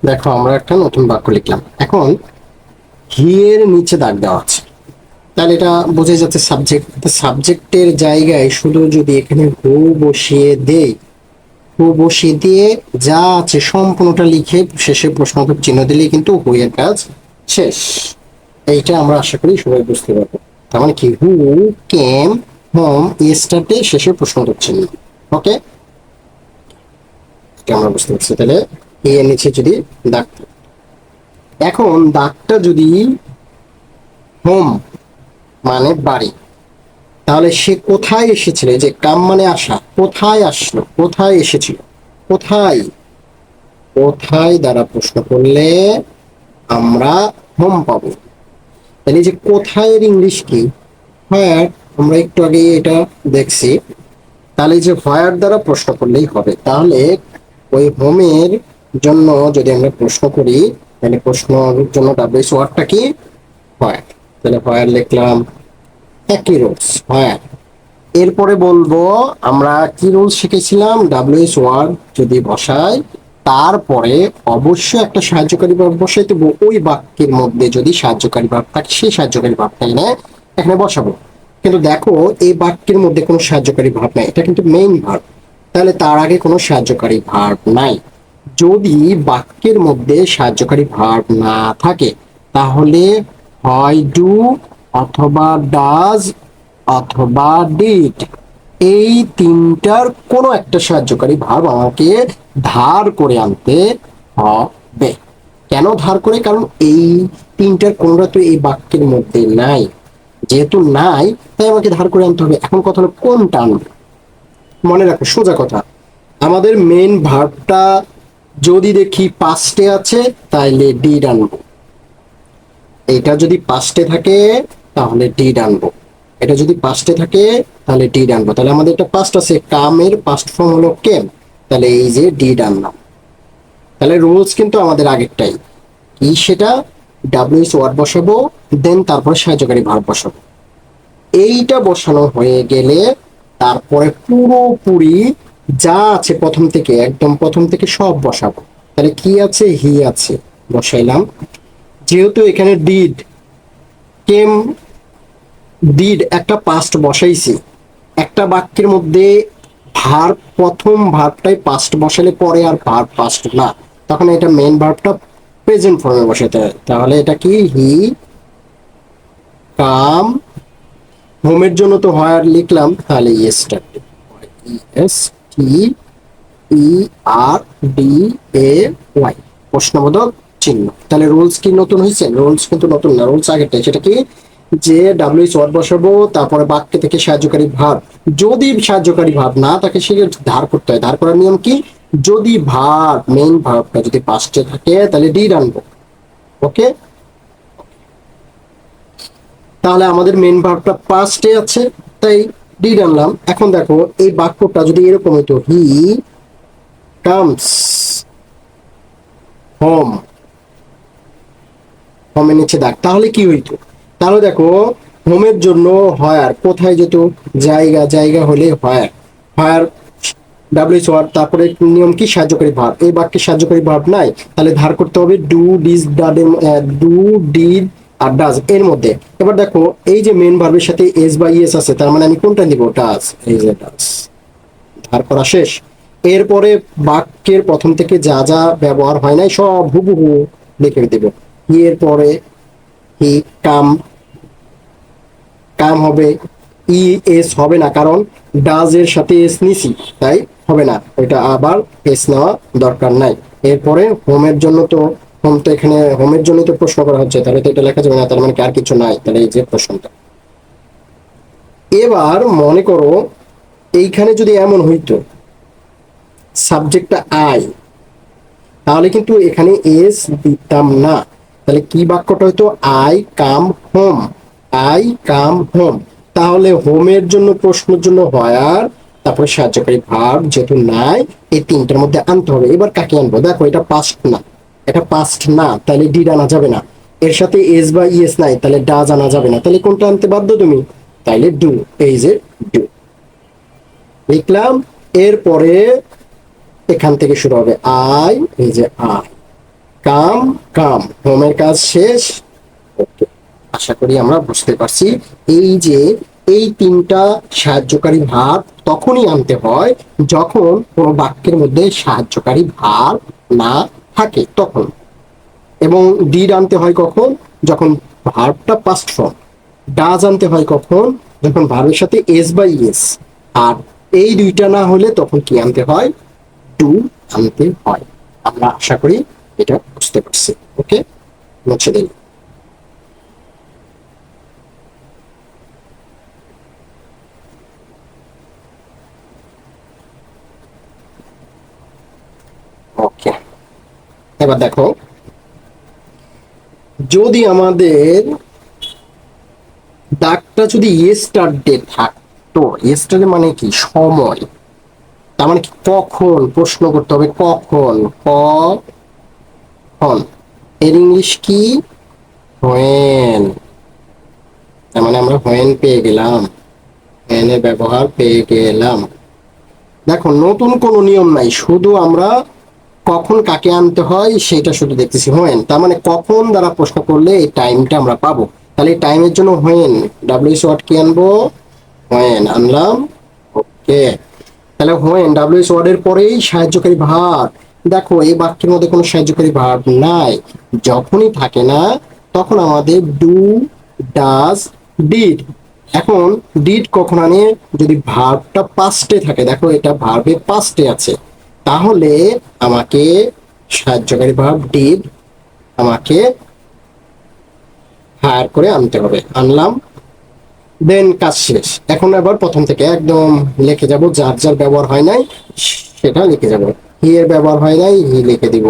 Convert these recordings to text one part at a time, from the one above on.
দেখো আমরা একটা নতুন বাক্য লিখলাম। এখন হি এর নিচে দাগ দেওয়া আছে, তাহলে এটা বোঝা যাচ্ছে সাবজেক্ট। সাবজেক্টের জায়গায় শুধু যদি এখানে হু বসিয়ে দেই, হু বসিয়ে দিয়ে যা আছে সম্পূর্ণটা লিখে শেষে প্রশ্নবোধক চিহ্ন দিলেই কিন্তু হু এর কাজ শেষ। এইটা আমরা আশা করি সবাই বুঝতে পারবো। তার মানে কি, হু কেম হোম স্টার্টে শেষে প্রশ্নবোধক চিহ্ন। ওকে, এটা আমরা বুঝতে পারছি। তাহলে এর নিচে যদি দাগ, এখন দাগটা যদি হোম মানে বাড়ি, তাহলে সে কোথায় এসেছিল? এই যে কাম মানে আসা, কোথায় আসলো, কোথায় এসেছিল, কোথায়, কোথায় দ্বারা প্রশ্ন করলে আমরা হোম পাবো। তাহলে এই যে কোথায় এর ইংলিশ কি? হোয়ার। আমরা একটু আগে এটা দেখছি। তাহলে এই যে হোয়ার দ্বারা প্রশ্ন করলেই হবে। তাহলে ওই হোমের জন্য যদি আমরা প্রশ্ন করি, তাহলে প্রশ্নের জন্য ডাব্লিউএস ওয়ার্ডটা কি? হোয়ার। তাহলে হোয়ার লিখলাম, একই রুলস হোয়ার। এরপরে বলবো আমরা কি রুলস শিখেছিলাম, ডাব্লিউএস ওয়ার্ড যদি বসাই তারপরে অবশ্যই একটা সাহায্যকারী ভাব বসাইতে হবে। ওই বাক্যের মধ্যে যদি সাহায্যকারী ভাব থাকে সেই সাহায্যকারী ভাবটা এনে এখানে বসাবো। কিন্তু দেখো এই বাক্যের মধ্যে কোনো সাহায্যকারী ভাব নাই, এটা কিন্তু মেইন ভার্ব। তাহলে তার আগে কোনো সাহায্যকারী ভার্ব নাই। যদি বাক্যের মধ্যে সাহায্যকারী ভার্ব না থাকে তাহলে হয় ডু অথবা ডাজ অথবা ডিড, এই তিনটার কোনো একটা সাহায্যকারী ভার্ব আমাকে ধার করে আনতে হবে। কেন ধার করে? কারণ এই তিনটার কোনটা তো এই বাক্যের মধ্যে নাই। যেহেতু নাই তাই আমাকে ধার করে আনতে হবে। এখন কথা হলো কোনটা আনবো। মনে রাখো সোজা কথা, আমাদের মেন ভার্বটা যদি দেখি পাস্টে আছে তাহলে ডিড আনবো। এটা যদি পাস্টে থাকে তাহলে ডিড আনবো। এটা যদি পাস্টে থাকে তাহলে ডিড আনবো। তাহলে আমাদের একটা পাস্ট আছে, কামের পাস্ট ফর্ম হলো কেম, তাহলে এই যে ডিড আনলাম। তাহলে রুলস কিন্তু আমাদের আগেরটাই কি, সেটা ডাব্লিউএস ওয়ার্ড বসাবো, দেন তারপরে সাহায্যকারী ভার্ব বসাবো। এইটা বসানো হয়ে গেলে তারপরে পুরোপুরি যা আছে প্রথম থেকে, একদম প্রথম থেকে সব বসাবো। তাহলে কি আছে, হি আছে, বসাইলাম। যেহেতু এখানে ডিড কেম, ডিড একটা পাস্ট বসাইছি। একটা বাক্যের মধ্যে ভার্ব, প্রথম ভার্বটাই পাস্ট বসালে পরে আর ভার্ব পাস্ট না, তখন এটা মেন ভার্বটা প্রেজেন্ট ফর্মে বসাতে হয়। তাহলে এটা কি, হি কাম, হোমের জন্য তো হোয়ার লিখলাম, তাহলে ইয়েসটা S T E R D A Y, প্রশ্নবোধক চিহ্ন। তাহলে রুলস কি নতুন হয়েছে? রুলস কিন্তু নতুন না, রুলস আগেরটাই। সেটা কি, যে ডাব্লিউএস ওয়ার্ড বসাবো তারপরে বাক্য থেকে সাহায্যকারী ভার্ব, যদি সাহায্যকারী ভার্ব না তাকে সে ধার করতে হয়। ধার করার নিয়ম কি, যদি ভার্ব, মেইন ভার্বটা যদি পাস্টে থাকে তাহলে ডিড আনবো। ওকে, তাহলে আমাদের মেইন ভার্বটা পাস্টে আছে তাই ডিড আনলাম। এখন দেখো এই বাক্যটা যদি এরকম হতো, হি কামস হোম, হোমের নিচে দাগ, তাহলে কি হইতো? তাহলে দেখো হোমের জন্য হয়ার কোথায় যেত, জায়গা, জায়গা হলে হয়ার, হয়ার ডাব্লিউএস ওয়ার্ড, তারপরে নিয়ম কি, সাহায্যকারী ভার্ব। এই বাক্যে সাহায্যকারী ভার্ব নাই, তাহলে ধার করতে হবে do does did, do did আর ডাজ এর মধ্যে। এবার দেখো এই যে মেন ভার্বের সাথে এস বা ইএস আছে, তার মানে আমি কোনটা নিব, ডাজ, এই যে ডাজ, ধার করা শেষ। এরপরে বাক্যের প্রথম থেকে যা যা ব্যবহার হয় নাই সব হুবহু লিখে দেব। এর পরে হি কাম, কাম হবে, ই এস হবে না কারণ ডাজ এর সাথে এস নিছি, তাই হবে না, ওইটা আবার এস নেওয়া দরকার নাই। এরপরে হোমের জন্য তো, হোম তো এখানে হোমের জন্য তো প্রশ্ন করা হচ্ছে, তাহলে তো এটা লেখা যাবে না, তার মানে কি আর কিছু নাই, তাহলে এই যে প্রশ্নটা। এবার মনে করো এইখানে যদি এমন হইতো সাবজেক্টটা আই, তাহলে কিন্তু এখানে এস দিতাম না। তাহলে কি বাক্যটা হয়তো, I come home, I come home. তাহলে হোমের জন্য প্রশ্নের জন্য হয়ার, তারপরে সাহায্যকারী ভার্ব যেহেতু নাই, এই তিনটার মধ্যে আনতে হবে। এবার কাকে আনবো? দেখো এটা পাস্ট না, এটা পাস্ট না, তাহলে ডিড আনা যাবে না। এর সাথে এস বা ইএস নাই, তাহলে ডাজ আনা যাবে না। তাহলে কোনটা আনতে বাধ্য তুমি? তাইলে ডু, এই যে ডু লিখলাম। এরপরে এখান থেকে শুরু হবে আই, এই যে আই, কাম কাম, হোমের কাজ শেষ। ওকে, আশা করি আমরা বুঝতে পারছি। এই যে এই তিনটা সাহায্যকারী ভার্ব তখনই আনতে হয় যখন কোনো বাক্যের মধ্যে সাহায্যকারী ভার্ব না থাকে তখন। এবং ডিড আনতে হয় কখন? যখন ভার্বটা পাস্ট ফর্ম। ডাজ আনতে হয় কখন? যখন ভার্বের সাথে এস বা ইএস। আর এই দুইটা না হলে তখন কি আনতে হয়? টু আনতে হয়। আমরা আশা করি এটা বুঝতে পারছি। ওকে, মুছে দিন। ওকে, এবার দেখো, যদি আমাদের দাগটা যদি ইয়েস্টারডে থাকতো, ইয়েস্টারডে মানে কি? সময়। তার মানে কি কখন? প্রশ্ন করতে হবে কখন, কখন। এর ইংলিশ কি? হোয়েন। তার মানে আমরা হোয়েন পেয়ে গেলাম, হোয়েন এর ব্যবহার পেয়ে গেলাম। দেখো, নতুন কোনো নিয়ম নাই, শুধু আমরা কখন কাকে আনতে হয় সেটা শুধু দেখতেছি। হোয়েন তার মানে কখন দ্বারা প্রশ্ন করলে এই টাইমটা আমরা পাবো। তাহলে এই টাইমের জন্য হোয়েন, ডাব্লিউএস ওয়ার্ড কি আনবো? হোয়েন আনলাম। ওকে, তাহলে হোয়েন ডাব্লিউএস ওয়ার্ডের পরেই সাহায্যকারী ভার্ব। দেখো, এই বাক্যের মধ্যে কোনো সাহায্যকারী ভার্ব নাই। যখনই থাকে না তখন আমাদের ডু, ডাজ, ডিড। এখন ডিড কখন আনে? যদি ভার্বটা পাস্টে থাকে। দেখো, এটা ভার্বের পাস্টে আছে, তাহলে আমাকে সাহায্যকারী ভার্ব ডিড আমাকে হায়ার করে আনতে হবে। আনলাম, দেন কাজ শেষ। এখন আবার প্রথম থেকে একদম লিখে যাব, যার যার ব্যবহার হয় নাই সেটা লিখে যাব। হি এর ব্যবহার হয় নাই, হি লিখে দিব।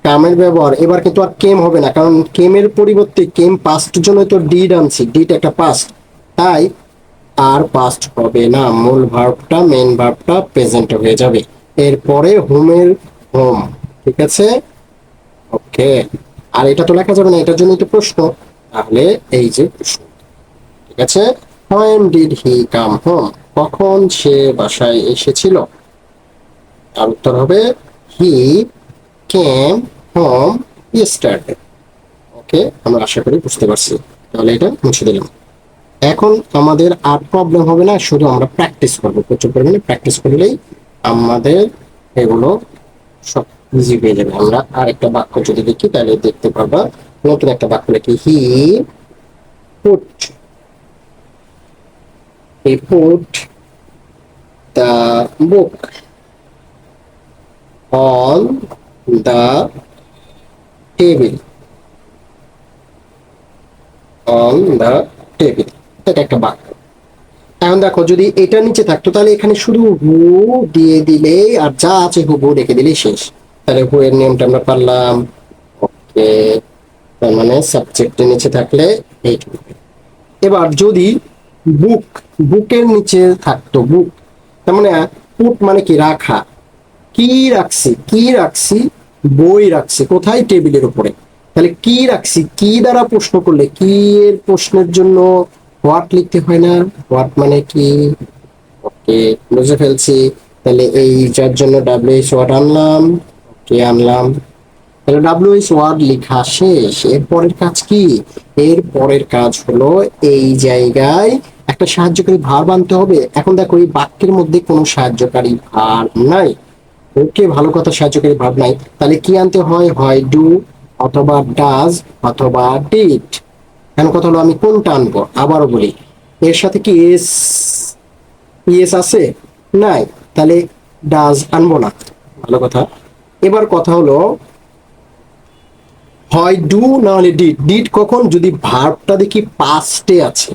কামের ব্যবহার এবার কিন্তু আর কেম হবে না, কারণ কেমের পরিবর্তে কেম পাস্ট জন্য তো ডিড আনছি, ডিড একটা পাস্ট, তাই আর পাস্ট হবে না। মূল ভার্বটা, মেইন ভার্বটা প্রেজেন্ট হয়ে যাবে। এরপরে হোমের হোম। ঠিক আছে, ওকে। আর এটা তো লেখা যাবে না, এটার জন্য তো প্রশ্ন। তাহলে এই যে প্রশ্ন, ঠিক আছে। When did he come home? কখন সে বাসায় এসেছিল? তার উত্তর হবে হি কেম হোম ইয়েস্টারডে। ওকে, আমরা আশা করি বুঝতে পারছি। তাহলে এটা মুছে দিলাম। এখন আমাদের আর প্রবলেম হবে না, শুধু আমরা প্র্যাকটিস করবো, প্রচুর পরিমাণে প্র্যাকটিস করলেই আমাদের এগুলো সব ইজি হয়ে যাবে। আমরা আর একটা বাক্য যদি দেখি তাহলে দেখতে পারবা। নতুন একটা বাক্য লিখি, put he put the book on the table, on the table. এটা একটা বাক্য। এখন দেখো, যদি এটা নিচে থাকতো তাহলে এখানে শুধু হু দিয়ে দিলে আর যা আছে হু রেখে দিলেই শেষ। তাহলে হু এর নিয়মটা আমরা পারলাম। ওকে, তার মানে সাবজেক্টের নিচে থাকলে এইটুকু। এবার যদি বুক, বুকের নিচে থাকতো বুক, তার মানে পুট মানে কি? রাখা। কি রাখছি? কি রাখছি? বই রাখছি। কোথায়? টেবিলের উপরে। তাহলে কি রাখছি, কি দ্বারা প্রশ্ন করলে কি এর প্রশ্নের জন্য হোয়াট লিখতে হয় না? হোয়াট মানে কি? ওকে, বুঝে ফেলছি। তাহলে এই যার জন্য ডাব্লিউএইচ ওয়ার্ড আনলাম। ওকে, আনলাম। তাহলে ডাব্লিউএইচ ওয়ার্ড লেখা শেষ। এর পরের কাজ কি? এর পরের কাজ হলো এই জায়গায় একটা সাহায্যকারী ভার্ব আনতে হবে। এখন দেখো, এই বাক্যের মধ্যে কোনো সাহায্যকারী ভার্ব নাই। ওকে, ভালো কথা, সাহায্যকারী ভার্ব নাই। তাহলে কি আনতে হয়? হয় ডু, অথবা ডাজ, অথবা ডিড। এখন কথা হলো আমি কোনটা আনবো? আবারও বলি, এর সাথে কি এস ইয়েস আছে? নাই, তাহলে ডাজ আনবো না। ভালো কথা। এবার কথা হলো, হয় ডু না হলে ডিড। ডিড কখন? যদি ভার্বটা দেখি পাস্টে আছে।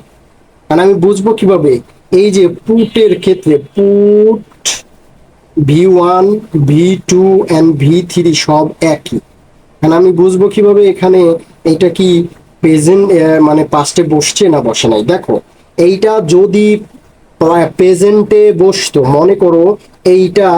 কারণ আমি বুঝবো কিভাবে? এই যে পুটের ক্ষেত্রে পুট ভি1, ভি2 এন্ড ভি3 সব একই। কারণ আমি বুঝবো কিভাবে এখানে এইটা কি প্রেজেন্ট মানে পাস্টে বসছে না বসে নাই। দেখো, এইটা যদি প্রেজেন্টে বসতো, মনে করো এইটা,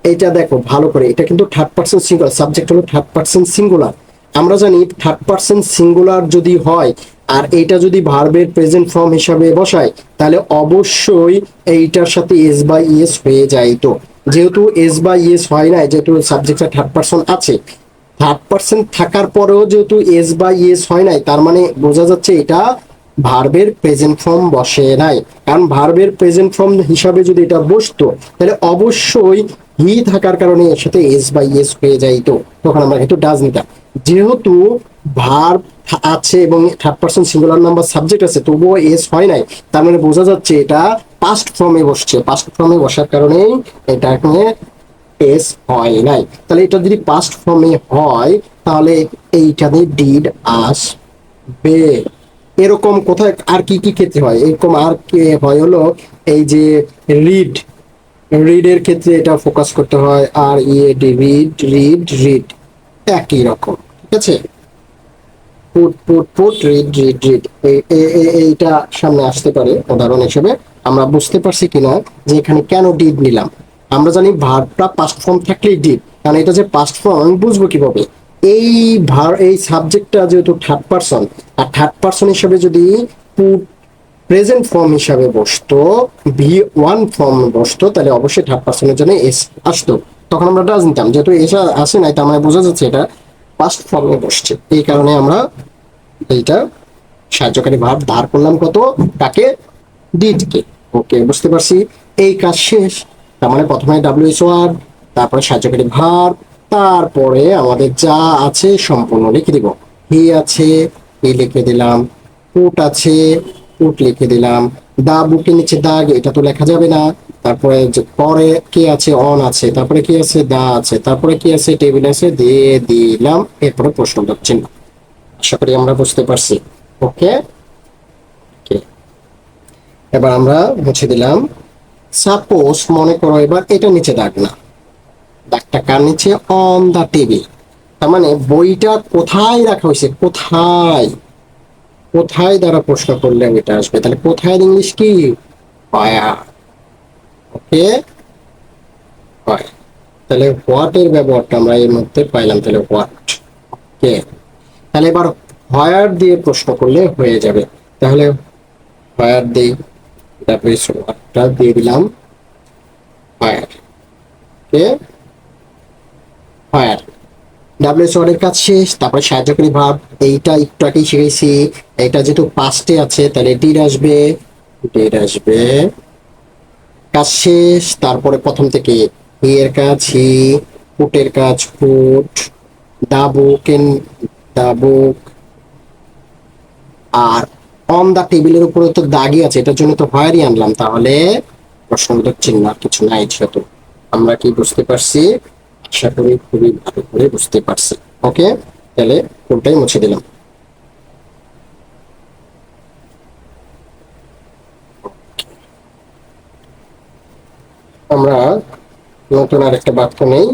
এটা দেখো ভালো করে, এটা কিন্তু থার্ড পার্সন সিঙ্গুলার, সাবজেক্ট হলো থার্ড পার্সন সিঙ্গুলার। আমরা জানি থার্ড পার্সন সিঙ্গুলার যদি হয় আর এইটা যদি ভার্বের প্রেজেন্ট ফর্ম হিসাবে বসায়, তাহলে অবশ্যই এইটার সাথে এস বা ইএস হয়ে যায়। তো যেহেতু এস বা ইএস হয় না, যেহেতু সাবজেক্টটা থার্ড পার্সন আছে, থার্ড পার্সন থাকার পরেও যেহেতু এস বা ইয়েস হয় নাই, তার মানে বোঝা যাচ্ছে এটা ভার্বের প্রেজেন্ট ফর্ম বসে নাই। কারণ ভার্বের প্রেজেন্ট ফর্ম হিসাবে যদি এটা বসতো, তাহলে অবশ্যই হি থাকার কারণে এর সাথে এস বা ইয়েস হয়ে যাইতো, তখন আমরা কিন্তু ডাজ নিতাম। যেহেতু ভার্ব আছে এবং third person singular number subject আছে, তবুও এস হয় নাই, তার মানে বোঝা যাচ্ছে এটা পাস্ট ফর্মে বসছে। পাস্ট ফর্মে বসার কারণেই এটাকে এস হয় নাই। তাহলে এটা যদি পাস্ট ফর্মে হয়, তাহলে এইটাতে ডিড আসবে। এরকম কোথায় আর কি কি ক্ষেত্রে হয়, এরকম আর কি হয় হলো, এই যে রিড, রিডের ক্ষেত্রে এটা ফোকাস করতে হয়, আর ইএডি, রিড রিড রিড একই রকম, ঠিক আছে। Put put put, read read read, এইটা সামনে আসতে পারে উদাহরণ হিসেবে। আমরা বুঝতে পারছি কিনা যে এখানে কেন ডিড নিলাম। আমরা জানি ভার্বটা পাস্ট ফর্ম থাকলেই ডিড, কারণ এটা যে পাস্ট ফর্ম আমি বুঝবো কিভাবে, এই এই সাবজেক্টটা যেহেতু থার্ড পারসন, আর থার্ড পারসন হিসেবে যদি পুট প্রেজেন্ট ফর্ম হিসাবে বসতো, ভি ওয়ান ফর্ম বসতো, তাহলে অবশ্যই থার্ড পারসনের জন্য এস আসতো। তখন আমরা ডাজ নিতাম, যেহেতু এস আসে নাই, তার মানে বোঝা যাচ্ছে এটা পাস্ট ফর্মে বসছে। এই কারণে আমরা এইটা সাহায্যকারী ভার্ব ধার করলাম কত, কাকে, ডিড কে। ওকে, বুঝতে পারছি। এই কাজ শেষ। তার মানে প্রথমে ডাব্লিউএস ওয়ার্ড, তারপরে সাহায্যকারী ভার্ব, তারপরে আমাদের যা আছে সম্পূর্ণ লিখে দিব। হি আছে, হি লিখে দিলাম। পুট আছে, পুট লিখে দিলাম। দা বুকের নিচে দাগ, এটা তো লেখা যাবে না। তারপরে পরে কি আছে, অন আছে। তারপরে কি আছে, দা আছে। তারপরে কি আছে, টেবিল আছে, দিয়ে দিলাম। এরপরে প্রশ্নবোধক চিহ্ন। আশা করি আমরা বুঝতে পারছি। ওকে, এবার আমরা মুছে দিলাম। সাপোজ মনে করো এবার এটা নিচে দাগ না, দাগটা কার নিচে, অন দা টেবিল। তার মানে বইটা কোথায় রাখা হয়েছে, কোথায়, কোথায় দ্বারা প্রশ্ন করলে এটা আসবে, তাহলে কোথায় ইংলিশ কি, হোয়ার। ওকে, হয়। তাহলে হোয়াট এর ব্যবহারটা আমরা এর মধ্যে পাইলাম, তাহলে হোয়াট। ওকে, তাহলে এবার হোয়ার দিয়ে প্রশ্ন করলে হয়ে যাবে। তাহলে হোয়ার দিই, ডাব্লিউএস ওয়ার্ডটা দিয়ে দিলাম হোয়ার। ওকে, হোয়ার, ডাব্লিউএস ওয়ার্ডের কাজ শেষ। তারপরে সাহায্যকারী ভার্ব, এইটা একটু আগেই শিখেছি। এটা যেহেতু পাস্টে আছে, তাহলে ডিড আসবে, ডিড আসবে, কাজ শেষ। তারপরে প্রথম থেকে হি এর কাজ হি, পুটের কাজ put, the book in, the book. আর অন দা টেবিলের উপরে তো দাগই আছে, এটার জন্য তো হোয়ারই আনলাম। তাহলে প্রশ্নবোধক চিহ্ন আর কিছু নাই। যেহেতু আমরা কি বুঝতে পারছি, আশা করি খুবই ভালো করে বুঝতে পারছি। ওকে, তাহলে কোনটাই মুছে দিলাম। আমরা নতুন আর একটা বাক্য নেই,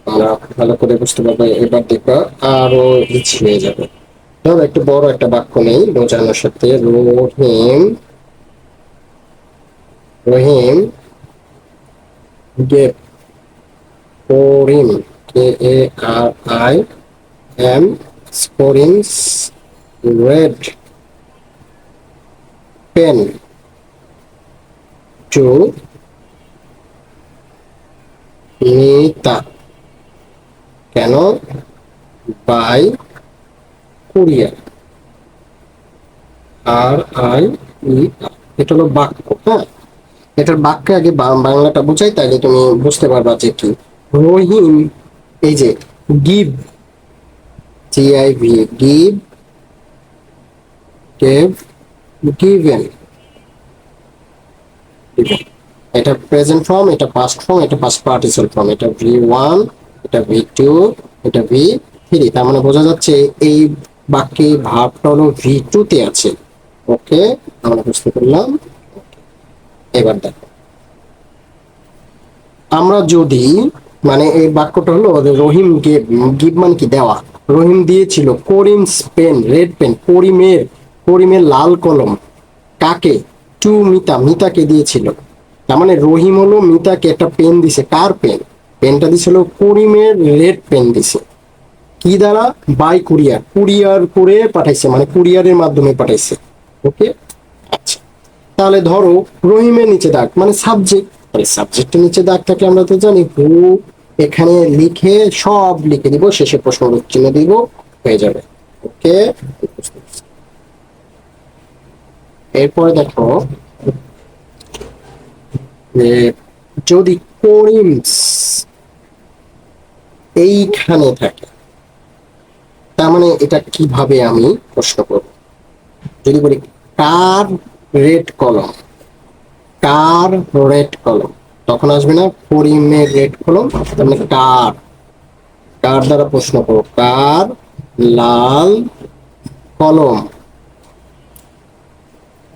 আমরা ভালো করে বুঝতে পারবো। এবার দেখবা আরো ইজি হয়ে যাবে। ধরো একটু বড় একটা বাক্য নেই বোঝানোর সাথে, Rahim, Rahim gave Karim, K A R I M, scoring, red pen to Mita, কেন, by courier, R I E, এটা হলো বাক্য। হ্যাঁ, এটার বাক্যে আগে বাংলাটা বোঝাই, তাইলে তুমি বুঝতে পারবা যে কি। রহিম, এই যে গিভ, জিআইভি, গিভ, গেভ, গিভেন, এটা প্রেজেন্ট ফর্ম, এটা পাস্ট ফর্ম, এটা পাস্ট পার্টিসিপল ফর্ম, এটা ভি ওয়ান, এটা ভি টু, এটা ভি থ্রি। তার মানে বোঝা যাচ্ছে এই বাক্যে ভার্বটা হলো ভি টু তে আছে। ওকে, আমরা বুঝতে পারলাম। এবার দেখো, আমরা যদি, মানে এই বাক্যটা হলো রহিম গেভ, গিভ মানে কি, দেওয়া। রহিম দিয়েছিল করিমস পেন, রেড পেন, করিমের, করিমের লাল কলম, কাকে, টু মিতা, মিতাকে দিয়েছিল। তার মানে রহিম হলো মিতাকে একটা পেন দিছে, কার পেন, পেনটা দিছিল করিমের, রেড পেন দিছে। কি দ্বারা, বাই কুরিয়ার, কুরিয়ার করে পাঠাইছে, মানে কুরিয়ারের মাধ্যমে পাঠাইছে। ওকে, আচ্ছা। তাহলে ধরো রহিমের নিচে দাগ মানে সাবজেক্ট, তাহলে সাবজেক্টের নিচে দাগ থাকলে আমরা তো জানি হু, এখানে লিখে সব লিখে দিব, শেষে প্রশ্ন চিহ্ন দিব, হয়ে যাবে। ওকে, এরপরে দেখো যে যদি করিমস এইখানে থাকে, তার মানে এটা কিভাবে আমি প্রশ্ন করব? যদি বলি কার রেড কলম, কার রেড কলম, তখন আসবে না করিমের রেড কলম, তার মানে কার, কার দ্বারা প্রশ্ন করো, কার লাল কলম,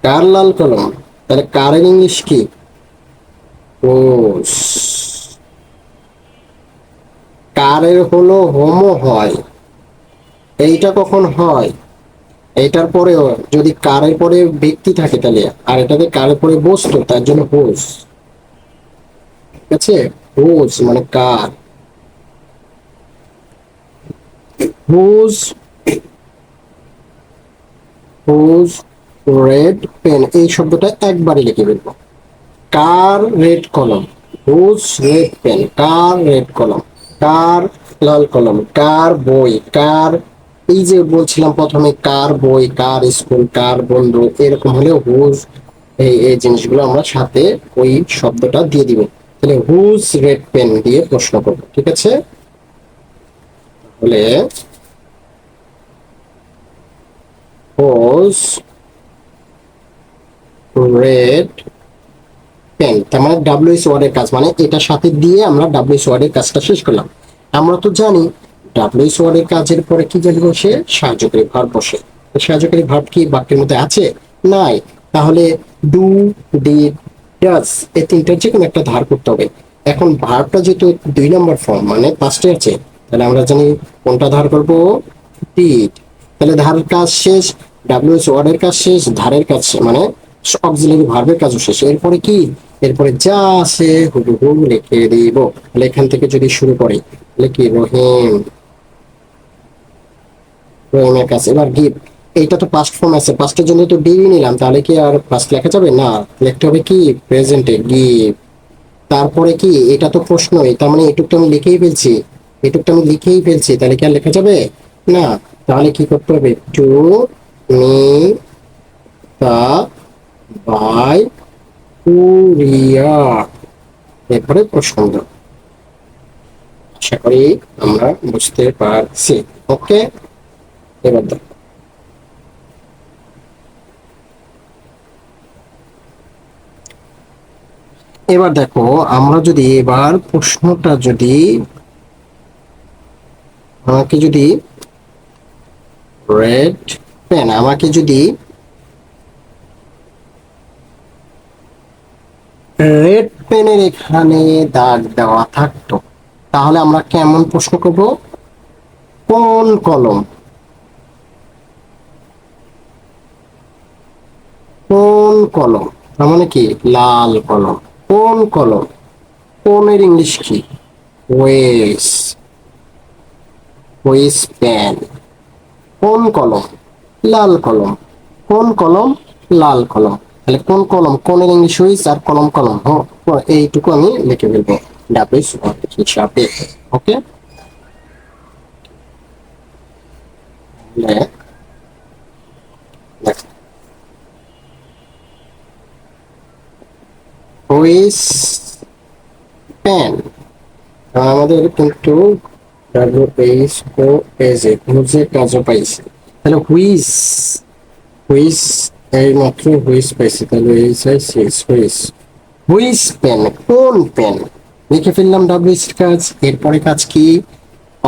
কার লাল কলম, তাহলে কারের ইংলিশ কি? হোস। কারের হলো হোমো হয়, এইটা কখন হয়? এইটার পরেও যদি কারের পরে ব্যক্তি থাকে তাহলে, আর এটাতে কারের পরে বস্তু, তার জন্য হোস। ঠিক আছে, হোস মানে কার। হোজ, হোজ রেড পেন, এই শব্দটা একবারই লিখে ফেলবো। কার রেড কলম, হুজ রেড পেন, কার রেড কলম, কার লাল কলম, কার বই, কার, এই যে বলছিলাম প্রথমে কার বই, কার স্কুল, কার বন্ধু, এরকম হলে হুজ, এই এই জিনিসগুলো আমরা সাথে ওই শব্দটা দিয়ে দিব। তাহলে হুজ রেড পেন দিয়ে প্রশ্ন করবো, ঠিক আছে? তাহলে হুজ রেড পেন, তার মানে ডাব্লিউএস ওয়ার্ডের কাজ, মানে এটার সাথে দিয়ে আমরা ডাব্লিউএস ওয়ার্ডের কাজটা শেষ করলাম। আমরা তো জানি ডাব্লিউএস ওয়ার্ডের কাজের পরে কি জানি বসে, সাহায্যকারী ভার্ব বসে। সাহায্যকারী ভার্ব কি বাক্যের মধ্যে আছে? নাই। তাহলে ডু, ডিড, ডাজ, এই তিনটার যে কোনো একটা ধার করতে হবে। এখন ভার্বটা যেহেতু 2 নম্বর ফর্ম মানে পাস্টে আছে, তাহলে আমরা জানি কোনটা ধার করব, ডিড। তাহলে ধারের কাজ শেষ, ডাব্লিউএস ওয়ার্ডের কাজ শেষ, ধারের কাজ মানে অক্সিলারি ভার্বের কাজও শেষ। এরপরে কি, এরপরে যা আছে হুবহু লিখে দিব। তাহলে এখান থেকে যদি শুরু করি, তাহলে কি রহিম, রহিমের কাছে। এবার গিভ, এইটা তো পাস্ট ফর্ম আছে, পাস্টের জন্য তো ডি নিলাম, তাহলে কি আর পাস্ট লেখা যাবে না? লিখতে হবে কি প্রেজেন্টে গিভ। তারপরে কি, এটা তো প্রশ্নই, তার মানে এটুকু তো আমি লিখেই ফেলছি, এটুকু তো আমি লিখেই ফেলছি, তাহলে কি আর লেখা যাবে না? তাহলে কি করতে হবে, to me the by courier, এরপরে প্রশ্ন। আশা করি আমরা বুঝতে পারছি। ওকে, এবার দেখো, এবার দেখো আমরা যদি এবার প্রশ্নটা যদি আমাকে যদি রেড পেন, আমাকে যদি রেড পেনের এখানে দাগ দেওয়া থাকতো, তাহলে আমরা কেমন প্রশ্ন করব? কোন কলম, কোন কলম, তার মানে কি লাল কলম, কোন কলম, কোনের ইংলিশ কি? ওয়েস, ওয়েস পেন। কোন কলম, লাল কলম, কোন কলম, লাল কলম। তাহলে কোন কলম, কোনের ইংলিশ হুইস, আর কলম কলম, এইটুকু আমি লিখে ফেলবো ডাব্লিউএস হিসাবে। ওকে, হুইস পেন, আমাদের কিন্তু ডাব্লিউএইচ ও এজ এ হুইজের কাজও পাইছি। তাহলে হুইস, হুইস, এই মাত্র হুইস পাইছি, তাহলে এইচ আই সি হুইস, হুইস পেন, কোন পেন, লিখে ফেললাম ডাব্লিউএস কাজ। এরপরে কাজ কি,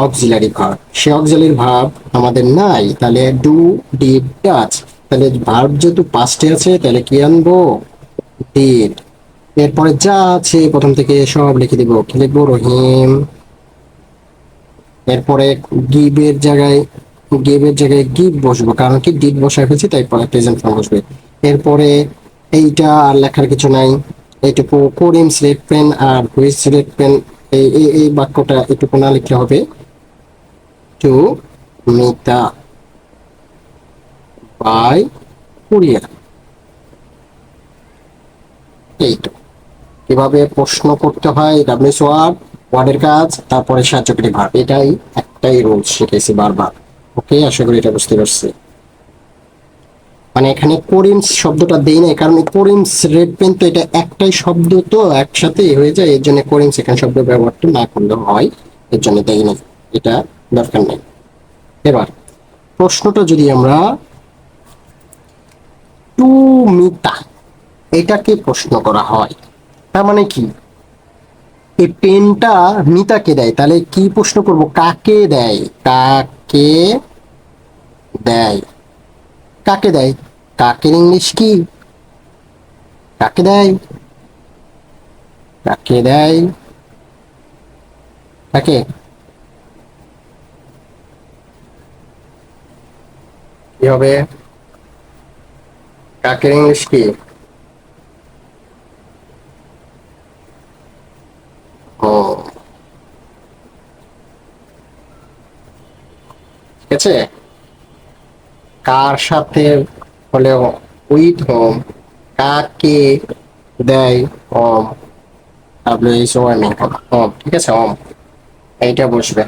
অক্সিলারি ভার্ব, সে অক্সিলারি ভার্ব আমাদের নাই, তাহলে ডু, ডিড, ডাচ। তাহলে ভার্ব যেহেতু পাস্টে আছে, তাহলে কি আনবো, ডিড। এরপরে যা আছে প্রথম থেকে সব লিখে দিব, কি লিখবো, রহিম। এরপরে গিভের জায়গায়, গিভের জায়গায় গিভ বসবো, কারণ কি ডিড বসায় ফেলছি, তাই প্রেজেন্ট ফর্ম বসবে। এরপরে এইটা আর লেখার কিছু নাই, এইটুকু করিমস রেড পেন আর হুইস রেড পেন, এই এই এই বাক্যটা এটুকু না লিখলে হবে, টু মিতা বাই কুরিয়ার। এইটা কিভাবে প্রশ্ন করতে হয় ডাব্লিউএস ওয়ার্ড, ওয়ার্ডের কাজ তারপরে সাহায্যকারী ভার্ব, এটাই একটাই রুল শিখেছি বারবার। ওকে, আশা করি এটা বুঝতে পারছি। মানে এখানে কোরিমস শব্দটা দেই নাই, কারণ কোরিমস রেড পেন তো এটা একটাই শব্দ, তো একসাথে হয়ে যায়, এর জন্য কোরিমস এখানে শব্দ ব্যবহারটা না করলে হয়, এর জন্য দেই নাই, এটা দরকার নেই। এবার প্রশ্নটা যদি আমরা টু মিতা এটাকে প্রশ্ন করা হয়, তার মানে কি এই পেনটা মিতাকে দেয়, তাহলে কি প্রশ্ন করব, কাকে দেয়, কাকে দেয়, কাকে দেয়, কাকের ইংলিশ কি, কাকে দেয়, কাকে দেয়, কাকে, কি হবে, কাকের ইংলিশ কি, ও ঠিক আছে, কার সাথে হলে উইথ হোম, কাকে দেয় home, W H O M, home, ঠিক আছে, হোম, এইটা বসবে।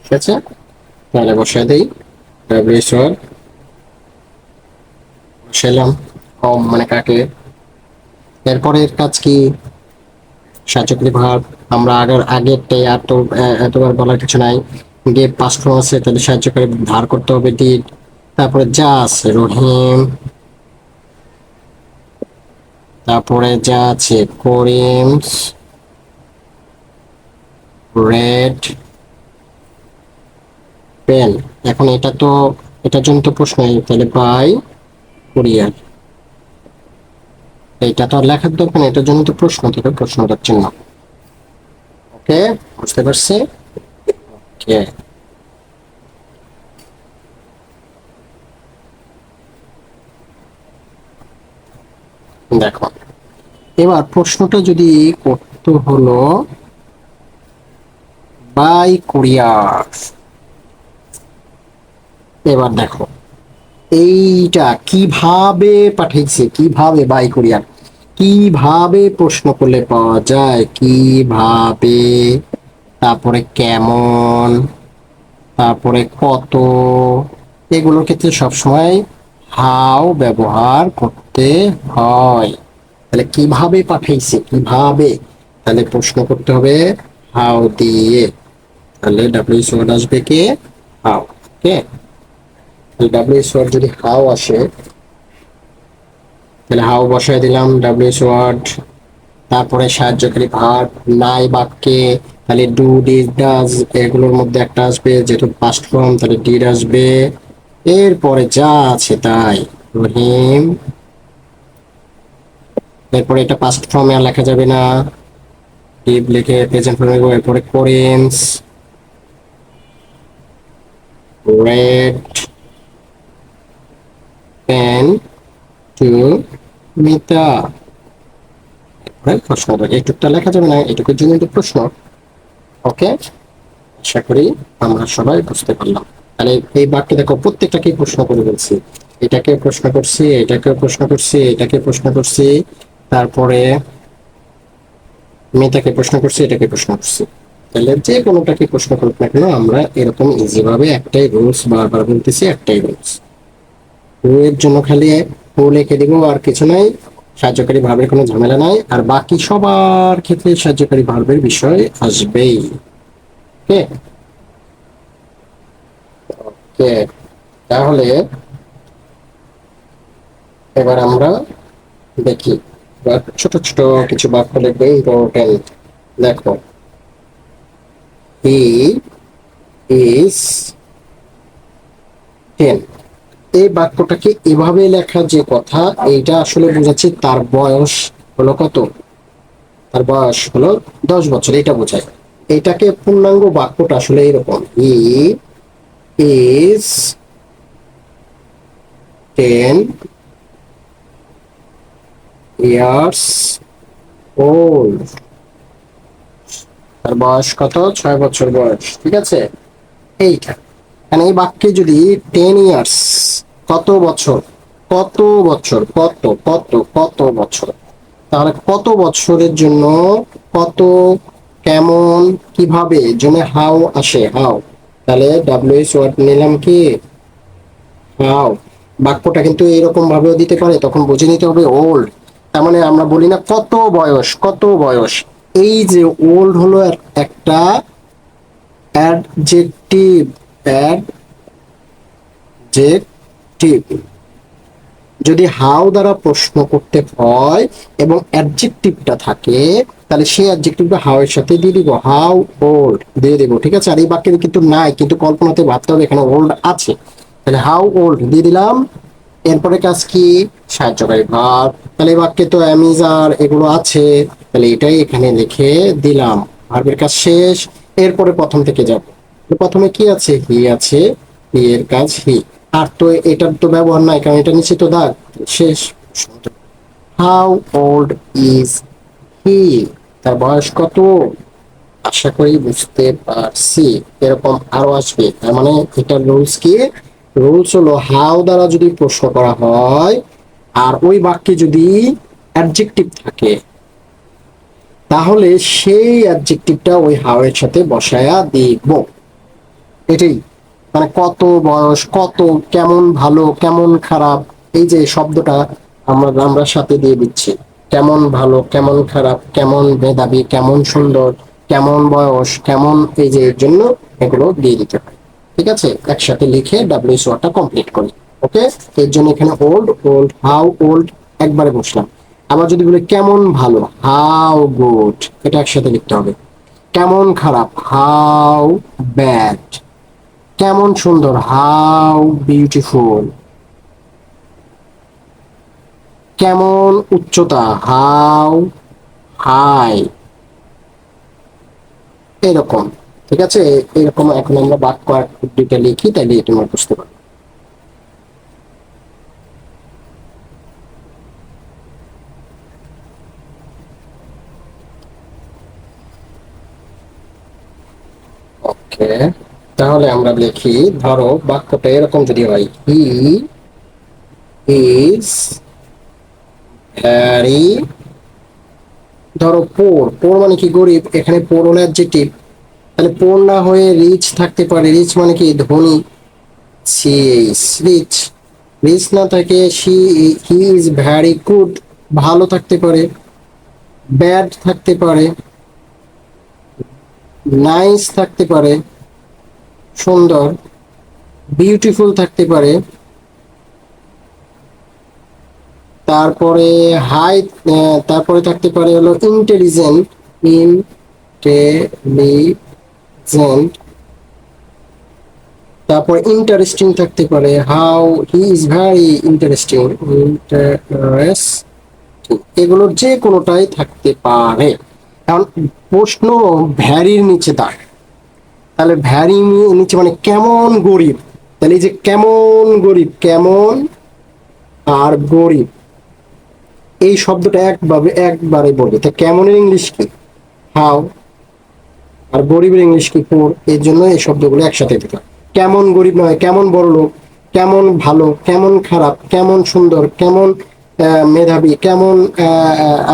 ঠিক আছে, তাহলে বসিয়ে দিই, ডাব্লিউ এইচ ও বসাইলাম, হোম মানে কাকে, এরপরের কাজ কি, সাহায্যকারী ভার্ব, আমরা আগেরটাই আর তো এতবার বলার কিছু নাই, গেট পাস্ট ফর্ম আছে, তাহলে সাহায্যকারী ধার করতে হবে ডিড, তারপরে যা আছে রহিম, তারপরে যা আছে করিমস, রেড পেন, এখন এটা তো এটার জন্য তো প্রশ্নই, তাহলে বাই কুরিয়ার, এটা তো আর লেখার দরকার নেই, এটার জন্য তো প্রশ্ন থেকে প্রশ্নটার চিহ্ন। ওকে, বুঝতে পারছি। ওকে, দেখো এবার প্রশ্নটা যদি করতে হলো বাই কুরিয়ার, এবার দেখো এইটা কিভাবে পাঠিয়েছে, কিভাবে বাই কুরিয়ার, কিভাবে প্রশ্ন করলে পাওয়া যায়, কিভাবে, তারপরে কেমন, তারপরে কত, এগুলোর ক্ষেত্রে সবসময় হাউ ব্যবহার করতে হয়। তাহলে কিভাবে পাঠাইছে, কিভাবে, তাহলে প্রশ্ন করতে হবে হাউ দিয়ে, তাহলে ডাব্লিউ ওয়ার্ড আসবে কে, হাউ। ওকে, ডাব্লিউ ওয়ার্ড যদি হাউ আসে, তাহলে হাউ বসায় দিলাম ডাব্লিউ ওয়ার্ড, তারপরে সাহায্যকারী ভার্ব নাই বাক্যে, তাহলে ডু ডিড ডাজ এগুলোর মধ্যে একটা আসবে, যেহেতু পাস্ট ফর্ম তাহলে ডিড আসবে, এরপরে যা আছে তাই রহিম, এরপরে এটা পাস্ট ফর্মে আর লেখা যাবে না, ডিড লিখে প্রেজেন্ট ফর্মে, এরপরে Karim's, red pen to Mita, প্রশ্ন, এইটুকটা লেখা যাবে না, এটুকুর জন্য একটু প্রশ্ন। ওকে, আশা করি আমরা সবাই বুঝতে পারলাম। তাহলে এই বাক্যে দেখো প্রত্যেকটাকে প্রশ্ন করে বলছি, এটাকে প্রশ্ন করছি, এটাকে প্রশ্ন করছি, এটাকে প্রশ্ন করছি, তারপরে মেয়েটাকে প্রশ্ন করছি, এটাকে প্রশ্ন করছি, তাহলে যে কোনোটাকে প্রশ্ন করুক না কেন আমরা এরকম ইজি ভাবে একটাই রুলস বারবার বলতেছি, একটাই রুলস, এর জন্য খালি ও লিখে দিব আর কিছু নাই, সাহায্যকারী ভার্বের কোনো ঝামেলা নাই, আর বাকি সবার ক্ষেত্রে সাহায্যকারী ভার্বের বিষয় আসবেই। ওকে, ওকে, তাহলে এবার আমরা দেখি, ছোট ছোট কিছু বাক্য লিখবো ইম্পর্টেন্ট। দেখো, হি ইজ 10, এই বাক্যটাকে এভাবে লেখা যে কথা, এইটা আসলে বোঝাচ্ছে তার বয়স হলো কত, তার বয়স হলো 10 বছর, এটা বোঝায়। এটাকে পূর্ণাঙ্গ বাক্যটা আসলে এরকম, হি ইজ 10 years old, তার বয়স কত, 6 বছর বয়স, ঠিক আছে, এইটা মানে এই বাক্যে যদি 10 ইয়ার্স, কত বছর, কত বছর, কত কত কত বছর, তাহলে কত বছরের জন্য কত, কেমন, কিভাবে, জন্য হাউ আসে, হাউ। তাহলে ডাব্লিউএস ওয়ার্ড নিলাম কি হাউ। বাক্যটা কিন্তু এরকম ভাবেও দিতে পারে, তখন বুঝে নিতে হবে ওল্ড। তার মানে আমরা বলি না কত বয়স, কত বয়স, এই যে ওল্ড হলো একটা অ্যাডজেক্টিভ, অ্যাডজেক্টিভ। যদি হাউ দ্বারা প্রশ্ন করতে হয় এবং অ্যাডজেক্টিভটা থাকে, তাহলে সেই অ্যাডজেক্টিভটা হাউ এর সাথে দিয়ে দিব, হাউ ওল্ড দিয়ে দেবো, ঠিক আছে। আর এই বাক্যে কিন্তু নাই, কিন্তু কল্পনাতে ভাবতে হবে এখানে ওল্ড আছে, তাহলে হাউ ওল্ড দিয়ে দিলাম। এরপরে কাজ কি, সাহায্যকারী ভার্ব। তাহলে এই বাক্যে তো অ্যামিজ আর এগুলো আছে, তাহলে এটাই এখানে লিখে দিলাম, ভার্বের কাজ শেষ। এরপরে প্রথম থেকে যাব, প্রথমে কি আছে, হি আছে, হি এর কাজ হি। আর তো এটার তো ব্যবহার নাই, কারণ এটা নিশ্চিত দাগ শেষ। হাউ ওল্ড ইজ হি, তার বয়স কত, আশা করি বুঝতে পারছি। এরকম আরো আসবে, তার মানে এটার রুলস কি, রুলস হলো হাউ দ্বারা যদি প্রশ্ন করা হয় আর ওই বাক্যে যদি অ্যাডজেক্টিভ থাকে, তাহলে সেই অ্যাডজেক্টিভটা ওই হাউ এর সাথে বসায়া দিব। এটাই মানে কত বয়স, কত, কেমন ভালো, কেমন খারাপ, এই যে শব্দটা আমরা সাথে দিয়ে দিচ্ছি, কেমন ভালো, কেমন খারাপ, কেমন মেধাবী, কেমন সুন্দর, কেমন বয়স, কেমন, এই যে এর জন্য এগুলো দিয়ে দিতে হয়। ঠিক আছে, একসাথে লিখে ডাব্লিউএস ওয়ার্ডটা কমপ্লিট করি। ওকে, এর জন্য এখানে ওল্ড, ওল্ড, হাউ ওল্ড একবারে বসলাম। আবার যদি বলি কেমন ভালো, হাউ গুড, এটা একসাথে লিখতে হবে। কেমন খারাপ, হাউ ব্যাড। কেমন সুন্দর, হাউ বিউটিফুল। কেমন উচ্চতা, হাউ হাই। এরকম, ঠিক আছে। এরকম এখন আমরা বাক্য আর দুইটা লিখি, তাহলে এটা আমরা বুঝতে পারবো। ওকে, তাহলে আমরা লিখি, ধরো বাক্যটা এরকম যদি হয়, হি ইজ ভ্যারি, ধরো পোর, পোর মানে কি গরিব, এখানে পোর হলো অ্যাডজেক্টিভ, তাহলে পোর না হয়ে রিচ থাকতে পারে, রিচ মানে কি ধনী, সি ইজ রিচ। রিচ না থাকে হি ইজ ভ্যারি গুড, ভালো থাকতে পারে, ব্যাড থাকতে পারে, নাইস থাকতে পারে, সুন্দর, বিউটিফুল থাকতে পারে, তারপরে হাই, তারপরে থাকতে পারে হলো ইন্টেলিজেন্ট, ইন্টেলিজেন্ট, তারপর ইন্টারেস্টিং থাকতে পারে, how he is very interesting, interest, এগুলোর যে কোনোটাই থাকতে পারে। এখন প্রশ্ন ভ্যারির নিচে দাগ, তাহলে ভ্যারি নিচে মানে কেমন গরিব, তাহলে এই যে কেমন গরিব, কেমন আর গরিব, এই শব্দটা একবারে বলবে, তা কেমনের ইংলিশ কি, হাউ, আর গরিবের ইংলিশ কি, পুর। এর জন্য এই শব্দগুলো একসাথে দিতে হয়। কেমন গরিব নয়, কেমন বড় লোক, কেমন ভালো, কেমন খারাপ, কেমন সুন্দর, কেমন মেধাবী, কেমন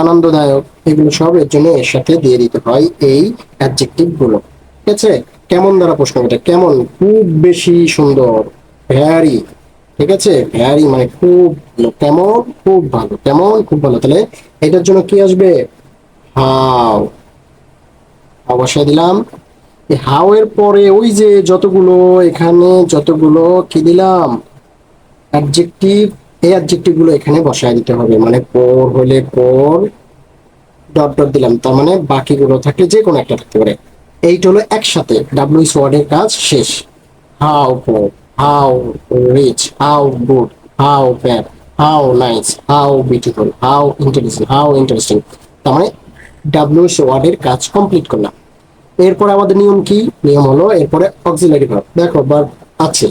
আনন্দদায়ক, এগুলো সব এর জন্য এর সাথে দিয়ে দিতে হয় এই অ্যাডজেক্টিভ গুলো। ঠিক আছে, কেমন দ্বারা প্রশ্ন করতে, কেমন খুব বেশি সুন্দর, ভ্যারি, ঠিক আছে, ভ্যারি মানে খুব ভালো, কেমন খুব ভালো, কেমন খুব ভালো, তাহলে এটার জন্য কি আসবে, হাউ, অবশ্যই দিলাম। এই হাউ এর পরে ওই যে যতগুলো এখানে যতগুলো কি দিলাম অ্যাডজেক্টিভ, এই অ্যাডজেক্টিভ গুলো এখানে বসায় দিতে হবে, মানে পোর হলে পোর, ডট ডট দিলাম, তার মানে বাকিগুলো থাকলে যে কোনো একটা থাকতে পারে। এইটা হলো একসাথে ডাব্লিউএস ওয়ার্ডের কাজ শেষ। How poor, how rich, how good, how bad, how nice, how beautiful, how intelligent, how interesting, তার মানে ডাব্লিউএস ওয়ার্ডের কাজ কমপ্লিট করলাম। এরপরে আমাদের নিয়ম কি, নিয়ম হলো এরপরে অক্সিলারি ভার্ব, দেখো ভার্ব আছে,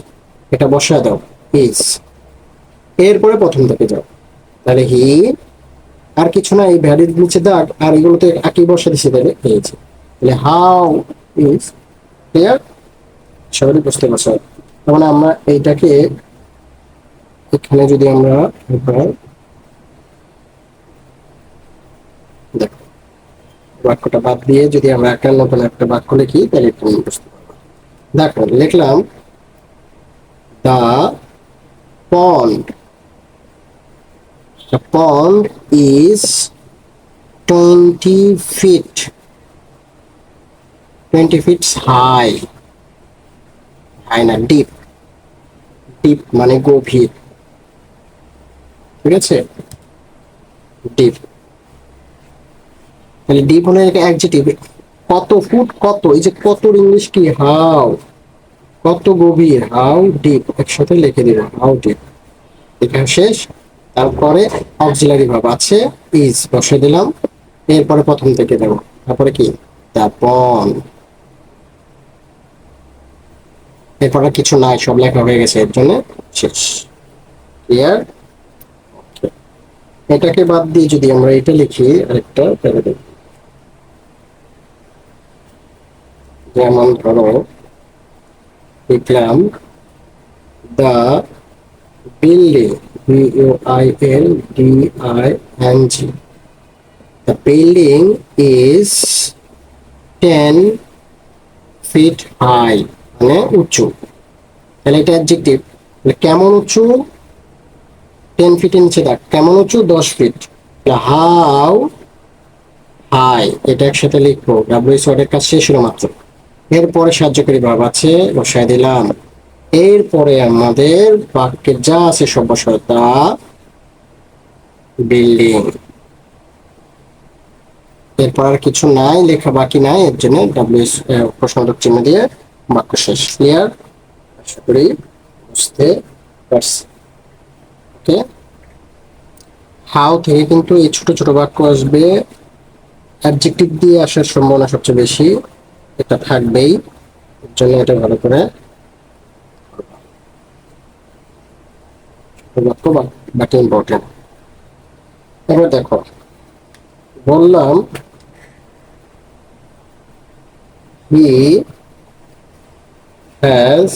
এটা বসায় দাও, ইজ, এরপরে প্রথম থেকে যাও, তাহলে হি, আর কিছু না, এই ভ্যালির নিচে দাগ, আর এগুলোতে একই বসা দিচ্ছে, তাহলে তাহলে হাউ ইজ, ক্লিয়ার, সবাই বুঝতে পারছো। মানে আমরা এইটাকে এখানে যদি আমরা দেখো বাক্যটা বাদ দিয়ে যদি আমরা একটা নতুন একটা বাক্য লিখি তাহলে তুমি বুঝতে পারবে। দেখো লিখলাম the pond, the pond is 20 feet 20 feet high, high না ডিপ, ডিপ মানে গভীর, ঠিক আছে, ডিপ, তাহলে ডিপ হলো একটা অ্যাডজেক্টিভ। কত ফুট, কত, এই যে কতর ইংলিশ কি, হাউ, কত গভীর, হাউ ডিপ, একসাথে লিখে দিব হাউ ডিপ, লেখা শেষ। তারপরে অক্সিলারি ভার্ব আছে ইজ বসে দিলাম, এরপরে প্রথম থেকে দেব, তারপরে কি দা পন্ড, এরপরে কিছু নাই, সব লেখা হয়ে গেছে, এর জন্য শেষ। ক্লিয়ার? এটাকে বাদ দিয়ে যদি আমরা এটা লিখি আরেকটা প্যারাগ্রাফ, যেমন ধরো লিখলাম দা building, BUILDING, the building is 10 feet high, মানে উঁচু, তাহলে এটা অ্যাডজেক্টিভ, কেমন উঁচু, 10 ফিটের নিচে দেখ, কেমন উঁচু 10 ফিট, হাউ হাই, এটা একসাথে লিখবো, ডাব্লিউএস ওয়ার্ডের কাজ শেষ হলো মাত্র। এরপরে সাহায্যকারী ভাব আছে বসায় দিলাম, এরপরে আমাদের বাক্যের যা আছে সব বসায়, দা বিল্ডিং, এরপর আর কিছু নাই, লেখা বাকি নাই, এর জন্য ডাব্লিউএস প্রশ্নবোধক চিহ্ন দিয়ে বাক্য শেষ। ক্লিয়ার? আশা করি বুঝতে পারছি। ওকে, হাউ থেকে কিন্তু এই ছোট ছোট বাক্য আসবে, অ্যাডজেক্টিভ দিয়ে আসার সম্ভাবনা সবচেয়ে বেশি, এটা থাকবেই, এর জন্য এটা ভালো করে বাক্য বাকি ইম্পর্টেন্ট। এবার দেখো বললাম he has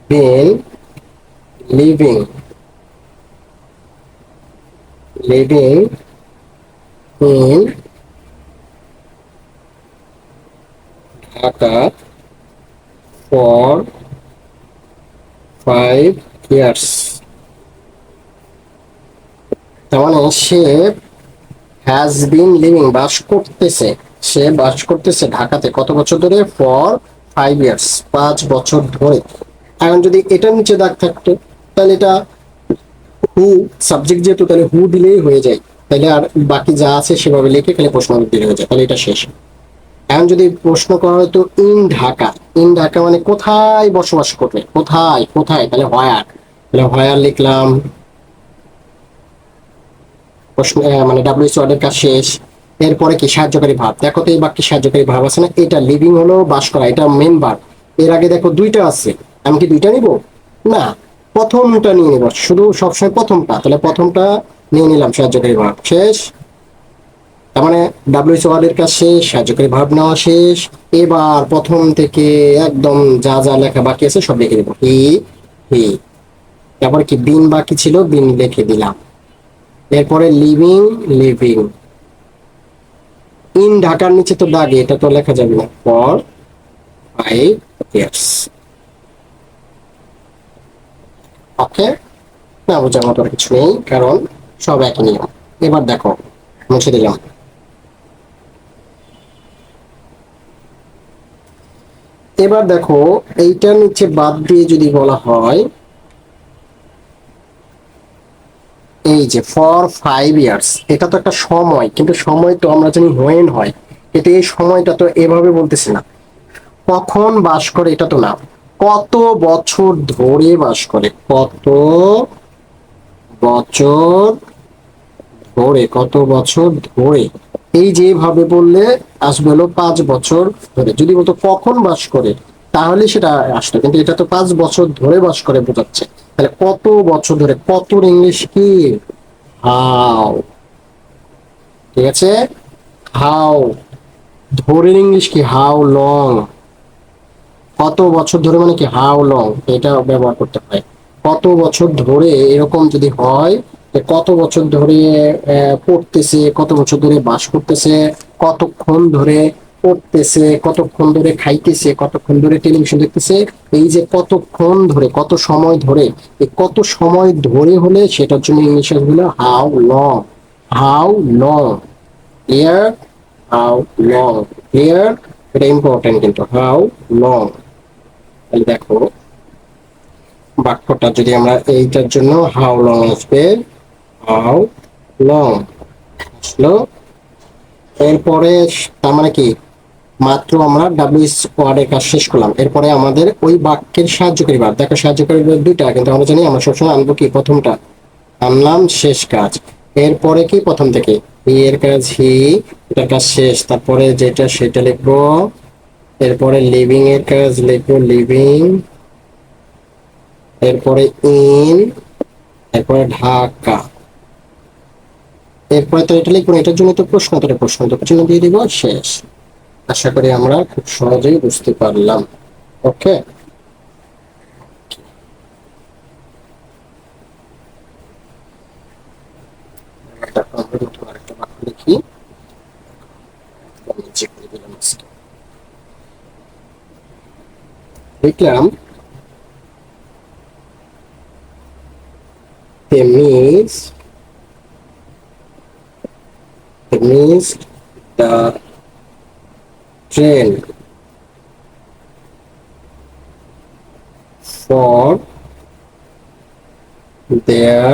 been living living in Dhaka for 5 years, তার মানে সে হ্যাজ বিন লিভিং বাস করতেছে, সে বাস করতেছে ঢাকাতে কত বছর ধরে, ফর 5 years 5 বছর ধরে। এখন যদি এটার নিচে দাগ থাকতো তাহলে এটা হু সাবজেক্ট যেহেতু, তাহলে হু দিলেই হয়ে যায়, তাহলে আর বাকি যা আছে সেভাবে লিখে খালি প্রশ্ন দিলে হয়ে যায়, তাহলে এটা শেষ। এখন যদি প্রশ্ন করা হতো ইন ঢাকা, ইন ঢাকা মানে কোথায় বসবাস করবে, কোথায় কোথায়, তাহলে হোয়ার, তাহলে হোয়ার লিখলাম, প্রশ্ন মানে ডাব্লিউএস ওয়ার্ডের কাজ শেষ। এরপরে কি সাহায্যকারী ভাব, দেখো তো এই বাক্যে সাহায্যকারী ভাব আছে না, এটা লিভিং হলো বাস করা, এটা মেন ভার্ব, এর আগে দেখো দুইটা আছে, আমি কি দুইটা নিব না, প্রথমটা নিয়ে নিব, শুধু সবসময় প্রথমটা, তাহলে প্রথমটা নিয়ে নিলাম, সাহায্যকারী ভাব শেষ। তার মানে ডাব্লিউএস ওয়ার্ডের কাজ শেষ, সাহায্যকারী ভাব নেওয়া শেষ। এবার প্রথম থেকে একদম যা যা লেখা বাকি আছে সব লিখে দেবো, হি হি, তারপরে কি বিন বাকি ছিল, বিন লিখে দিলাম, এরপরে লিভিং লিভিং, ইন ঢাকার নিচে তো দাগে, এটা তো লেখা যাবে না, ফর 5 years। ওকে, না বোঝার মতো কিছু নেই, কারণ সব একই নিয়ম। এবার দেখো মুছে দিলাম, এবার দেখো এইটার নিচে বাদ দিয়ে যদি বলা হয় এই যে ফর 5 years, এটা তো একটা সময়, কিন্তু সময় তো আমরা জানি হোয়েন হয়, কিন্তু এই সময়টা তো এভাবে বলতেছি না, কখন বাস করে এটা তো না, কত বছর ধরে বাস করে, কত বছর ধরে, কত বছর ধরে, এই যেভাবে বললে আসবে হলো 5 বছর ধরে, যদি বলতো কখন বাস করে তাহলে সেটা আসতো, কিন্তু এটা তো 5 বছর ধরে বাস করে বোঝাচ্ছে, তাহলে কত বছর ধরে, কতর ইংলিশ কি, হাউ, ঠিক আছে, হাউ, ধরের ইংলিশ কি, হাউ লং, কত বছর ধরে মানে কি, হাউ লং, এটা ব্যবহার করতে হয়। কত বছর ধরে এরকম যদি হয়, যে কত বছর ধরে পড়তেছে, কত বছর ধরে বাস করতেছে, কতক্ষণ ধরে পড়তেছে, কতক্ষণ ধরে খাইতেছে, কতক্ষণ ধরে টেলিভিশন দেখতেছে, এই যে কতক্ষণ ধরে, কত সময় ধরে, এই কত সময় ধরে হলে সেটার জন্য ইংলিশে হলো how long. How long, clear? How long, clear? এটা ইম্পর্টেন্ট কিন্তু, হাউ লং। তাহলে দেখো বাক্যটা যদি আমরা এইটার জন্য হাউ লং আসবে, হাউ লং আসলো। এরপরে তার মানে কি, মাত্র আমরা ডাব্লিউএস ওয়ার্ডের কাজ শেষ করলাম। এরপরে আমাদের ওই বাক্যের সাহায্যকারী ভার্ব, দেখো সাহায্যকারী ভার্ব দুইটা, কিন্তু আমরা জানি আমরা সবসময় আনবো কি, প্রথমটা আনলাম, শেষ কাজ। এরপরে কি, প্রথম থেকে হি এর কাজ হি, এটার কাজ শেষ, তারপরে যেটা সেটা লিখবো। এরপরে লিভিং এর কাজ লিখবো লিভিং, এরপরে ইন, এরপরে ঢাকা। এরপরে তো এটা লিখবো, এটার জন্য তো প্রশ্ন, তো প্রশ্ন তো চিহ্ন দিয়ে দিব, শেষ। আশা করি আমরা খুব সহজেই বুঝতে পারলাম। ওকে, আমরা নতুন আরেকটা বাক্য লিখি, নিচে করে দিলাম আজকে। লিখলাম they missed the train for their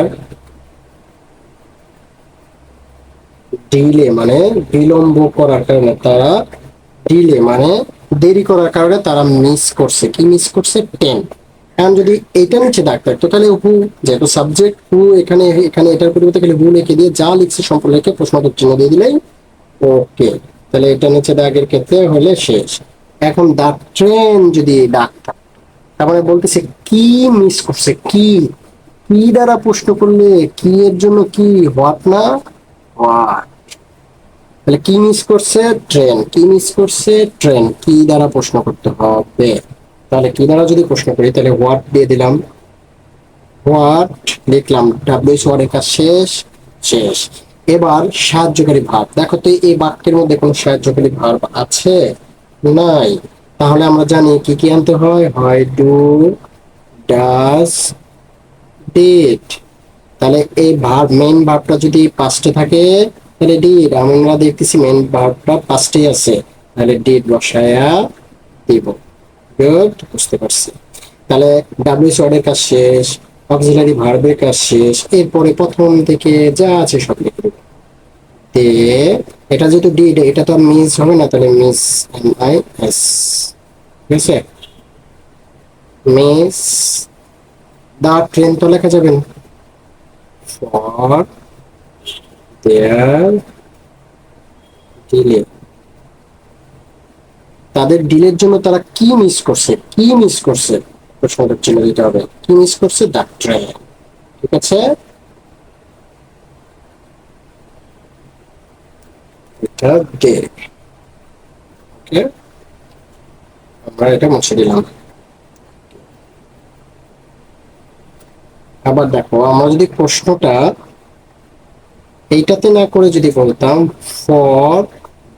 delay, মানে বিলম্ব করার কারণে তারা, ডিলে মানে দেরি করার কারণে তারা মিস করছে, কি মিস করছে, ট্রেন। এখন যদি এটা নিচে দাগ থাকতো তাহলে হু, যেহেতু সাবজেক্ট হু, এখানে এখানে এটার পরিবর্তে খালি হু লিখে দিয়ে যা লিখছে সম্পূর্ণ লিখে প্রশ্নবোধক চিহ্ন দিয়ে দিলেই ওকে। তাহলে এটা নিচে দাগের ক্ষেত্রে হলে শেষ। এখন দা ট্রেন যদি দাগ থাকতো, তার মানে বলতেছে কি মিস করছে, কি, কি দ্বারা প্রশ্ন করলে, কি এর জন্য কি, হোয়াট না হোয়াট। তাহলে কি মিস করছে, ট্রেন, কি মিস করছে, ট্রেন, কি দ্বারা প্রশ্ন করতে হবে। তাহলে কি দ্বারা যদি প্রশ্ন করি তাহলে হোয়াট দিয়ে দিলাম, হোয়াট লিখলাম, ডাব্লিউএস ওয়ার্ডের কাজ শেষ, শেষ। এবার সাহায্যকারী ভার্ব, দেখো তো এই বাক্যের মধ্যে কোনো সাহায্যকারী ভার্ব আছে, নাই। তাহলে আমরা জানি কি কি আনতে হয়, হয় ডু, ডাজ, ডিড। তাহলে এই ভার্ব, মেইন ভার্বটা যদি পাস্টে থাকে তাহলে ডিড, আমরা দেখতেছি মেইন ভার্বটা পাস্টেই আছে, তাহলে ডিড বসায়া দিব। গুড, বুঝতে পারছি। তাহলে ডাব্লিউএস ওয়ার্ডের কাজ শেষ, অক্সিলারি ভার্বের কাজ শেষ, এরপরে প্রথম থেকে যা আছে সব লিখে দেব। তে এটা যেহেতু ডিড, এটা তো আর মিস হবে না, তাহলে মিস, এম আই এস, ঠিক আছে, মিস। দা ট্রেন তো লেখা যাবে না, ফর দেয়ার ডিলে, তাদের ডিলের জন্য তারা কি মিস করছে, কি মিস করছে, প্রশ্নবোধক চিহ্ন দিতে হবে, কি মিস করছে, দা ট্রেন। ঠিক আছে, এটা ডে। ওকে, আমরা এটা মুছে দিলাম। আবার দেখো, আমরা যদি প্রশ্নটা এইটাতে না করে যদি বলতাম ফর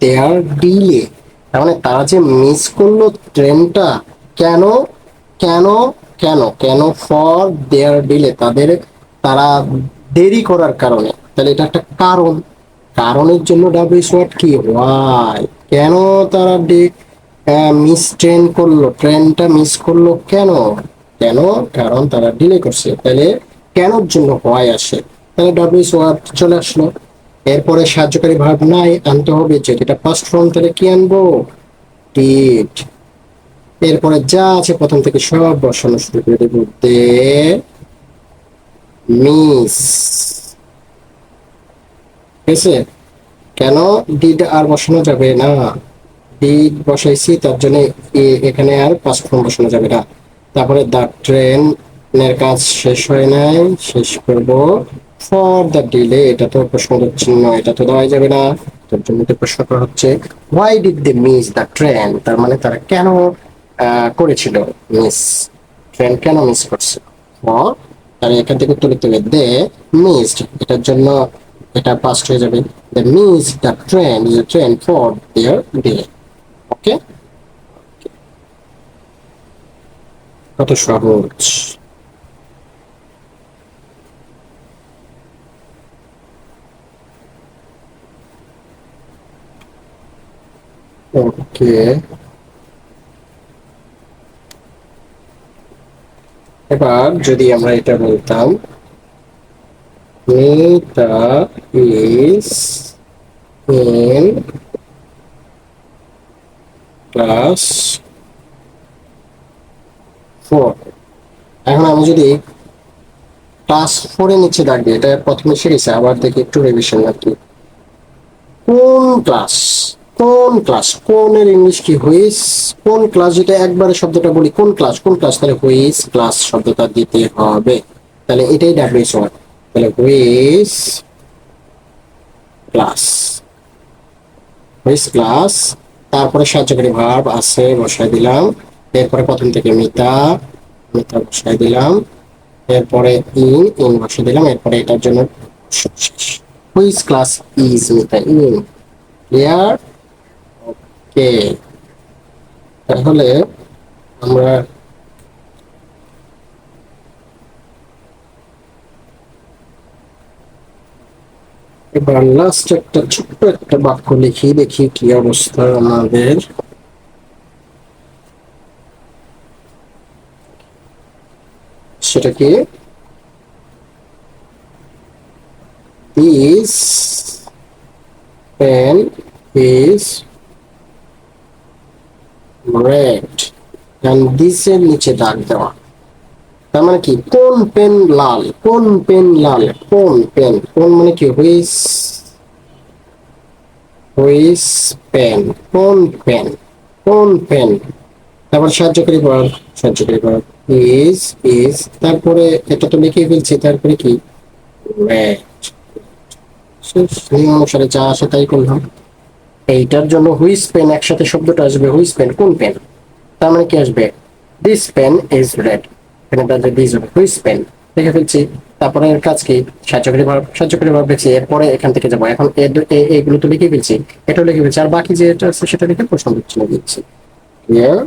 দেয়ার ডিলে, তার মানে তারা যে মিস করলো ট্রেনটা, কেন, কেন, কেন, কেন ফর দেয়ার ডিলে, তাদের, তারা দেরি করার কারণে, তাহলে এটা একটা কারণ, কারণের জন্য ডাব্লিউএস ওয়ার্ড কি, ওয়াই। কেন তারা মিস ট্রেন করলো, ট্রেনটা মিস করলো কেন, কেন, কারণ তারা ডিলে করছে, তাহলে কেনর জন্য হোয়াই আসে, তাহলে ডাব্লিউএস ওয়ার্ড চলে আসলো। এরপরে সাহায্যকারী ভার্ব নাই, আনতে হবে, যেটা এটা পাস্ট ফর্ম, তাহলে কি আনবো, ডিড। এরপরে যা আছে প্রথম থেকে সব বসানো শুরু করে দেবো, দে মিস, ঠিক আছে। কেন ডিড আর বসানো যাবে না, ডিড বসাইছি তার জন্য এখানে আর পাস্ট ফর্ম বসানো যাবে না। তারপরে দা ট্রেন এর কাজ শেষ হয় নাই, শেষ করব ফর দ্য ডিলে, এটা তো প্রশ্নবোধক চিহ্ন, এটা তো দেওয়া যাবে না, তার জন্য তো প্রশ্ন করা হচ্ছে why did they miss the train, তার মানে তারা কেন করেছিল মিস, ট্রেন কেন মিস করছে, ফর, তাহলে এখান থেকে উত্তর লিখতে হবে দে মিসড, এটার জন্য এটা পাস্ট হয়ে যাবে, they miss the train, is a train for their day. Okay, কত সহজ। ওকে, এবার যদি আমরা এটা বলতাম মেয়েটা ইজ ইন ক্লাস 4, এখন আমি যদি ক্লাস 4 এর নিচে দাগ দিই, এটা প্রথমে শিখেছি, আবার দেখি একটু রিভিশন আর কি। কোন ক্লাস, কোন ক্লাস, কোন এর ইংলিশ কি, হুইস, কোন ক্লাস, যেটা একবারে শব্দটা বলি কোন ক্লাস, কোন ক্লাস, তাহলে হুইস ক্লাস শব্দটা দিতে হবে, তাহলে এটাই ডাব্লিউএস ওয়ার্ড, তাহলে হুইস ক্লাস, হুইস ক্লাস, তারপরে সাহায্যকারী ভার্ব আছে বসাই দিলাম, এরপরে প্রথম থেকে মিতা, মিতা বসাই দিলাম, এরপরে ইন, ইন বসিয়ে দিলাম, এরপরে এটার জন্য শেষ, which class is Mita in, clear. Okay, তাহলে আমরা এবার লাস্ট একটা ছোট্ট একটা বাক্য লিখি, দেখি কি অবস্থা আমাদের। সেটা কি, this pen is red, and this এর নিচে দাগ দেওয়া, তার মানে কি কোন পেন লাল, কোন পেন লাল, কোন পেন, কোন মানে কি হুইস, হুইস পেন, কোন পেন, কোন পেন, তারপর সাহায্যকারী ভার্ব, সাহায্যকারী ভার্ব ইজ, ইজ, তারপরে এটা তো লিখে ফেলছি, তারপরে কি রেড, নিয়ম অনুসারে যা আসে তাই করলাম। এইটার জন্য হুইস পেন একসাথে শব্দটা আসবে, হুইস পেন কোন পেন, তার মানে কি আসবে দিস পেন ইজ রেড, এখানে দাঁড়িয়ে দিস হবে হুইস পেন, লিখে ফেলছি। তারপরে এর কাজ কি, সাহায্যকারী ভার্ব, সাহায্যকারী ভার্ব লিখছি, এরপরে এখান থেকে যাবো, এখন এগুলো তো লিখে ফেলছি, এটাও লিখে ফেলছি, আর বাকি যেটা আছে সেটা লিখে প্রশ্ন চিহ্ন দিচ্ছি। ক্লিয়ার,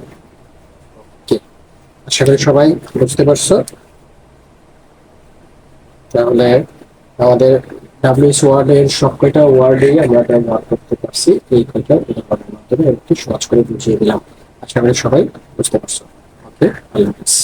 ওকে, আশা করি সবাই বুঝতে পারছো। তাহলে আমাদের ডাব্লিউএস ওয়ার্ডের সব কয়টা ওয়ার্ডেই আমরা ব্যবহার করতে পারছি, এই কয়টা উদাহরণের মাধ্যমে একটু সহজ করে বুঝিয়ে দিলাম, আশা করি সবাই বুঝতে পারছো। ওকে, আল্লাহ হাফিজ।